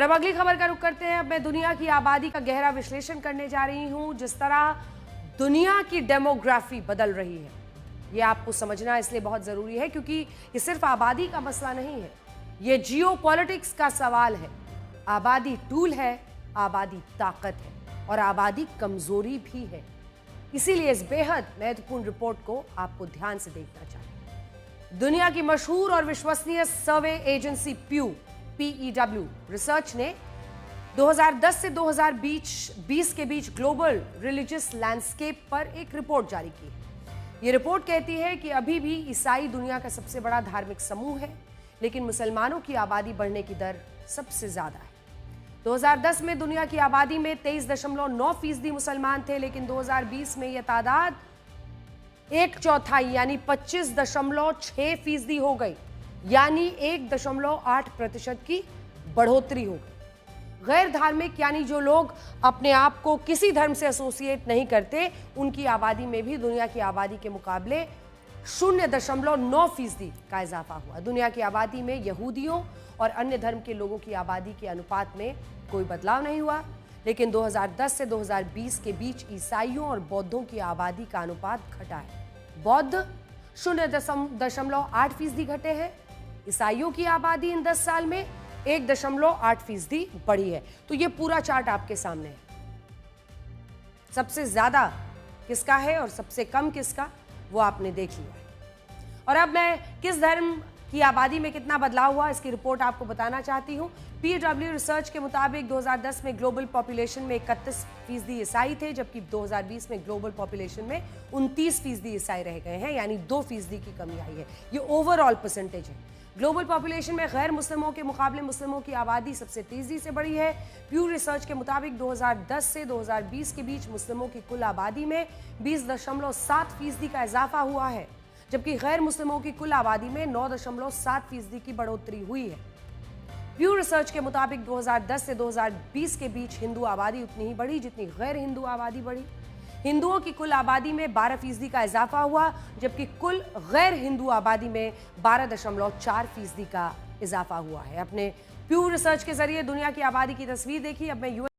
और अब अगली खबर का रुख करते हैं। अब मैं दुनिया की आबादी का गहरा विश्लेषण करने जा रही हूं। जिस तरह दुनिया की डेमोग्राफी बदल रही है, ये आपको समझना इसलिए बहुत जरूरी है क्योंकि ये सिर्फ आबादी का मसला नहीं है, ये जियोपॉलिटिक्स का सवाल है। आबादी टूल है, आबादी ताकत है और आबादी कमजोरी भी है। इसीलिए इस बेहद महत्वपूर्ण रिपोर्ट को आपको ध्यान से देखना चाहिए। दुनिया की मशहूर और विश्वसनीय सर्वे एजेंसी PEW रिसर्च ने 2010 से 2020 के बीच ग्लोबल रिलीजियस लैंडस्केप पर एक रिपोर्ट जारी की है। ये रिपोर्ट कहती है कि अभी भी ईसाई दुनिया का सबसे बड़ा धार्मिक समूह है, लेकिन मुसलमानों की आबादी बढ़ने की दर सबसे ज्यादा है। 2010 में दुनिया की आबादी में 23.9% मुसलमान थे, लेकिन 2020 में यह तादाद एक चौथाई यानी 25.6% हो गई, यानी 1.8% की बढ़ोतरी हो गई। गैर धार्मिक यानी जो लोग अपने आप को किसी धर्म से एसोसिएट नहीं करते, उनकी आबादी में भी दुनिया की आबादी के मुकाबले 0.9% का इजाफा हुआ। दुनिया की आबादी में यहूदियों और अन्य धर्म के लोगों की आबादी के अनुपात में कोई बदलाव नहीं हुआ, लेकिन 2010 से 2020 के बीच ईसाइयों और बौद्धों की आबादी का अनुपात घटा है। बौद्ध 0.8% घटे हैं। ईसाइयों की आबादी इन 10 साल में 1.8% बढ़ी है। तो ये पूरा चार्ट आपके सामने है। सबसे ज्यादा किसका है और सबसे कम किसका, वो आपने देख लिया है। और अब मैं किस धर्म की आबादी में कितना बदलाव हुआ, इसकी रिपोर्ट आपको बताना चाहती हूँ। PEW रिसर्च के मुताबिक 2010 में ग्लोबल पॉपुलेशन में 31% ईसाई थे, जबकि 2020 में ग्लोबल पॉपुलेशन में 29% ईसाई रह गए हैं, यानी 2% की कमी आई है। ये ओवरऑल परसेंटेज है। ग्लोबल पॉपुलेशन में गैर मुस्लिमों के मुकाबले मुस्लिमों की आबादी सबसे तेजी से बढ़ी है। प्यू रिसर्च के मुताबिक 2010 से 2020 के बीच मुस्लिमों की कुल आबादी में 20.7% का इजाफा हुआ है, जबकि गैर मुस्लिमों की कुल आबादी में 9.7% की बढ़ोतरी हुई है। प्यू रिसर्च के मुताबिक 2010 से 2020 के बीच हिंदू आबादी उतनी ही बढ़ी जितनी गैर हिंदू आबादी बढ़ी। हिंदुओं की कुल आबादी में 12% का इजाफा हुआ, जबकि कुल गैर हिंदू आबादी में 12.4% का इजाफा हुआ है। अपने प्यू रिसर्च के जरिए दुनिया की आबादी की तस्वीर देखी। अब मैं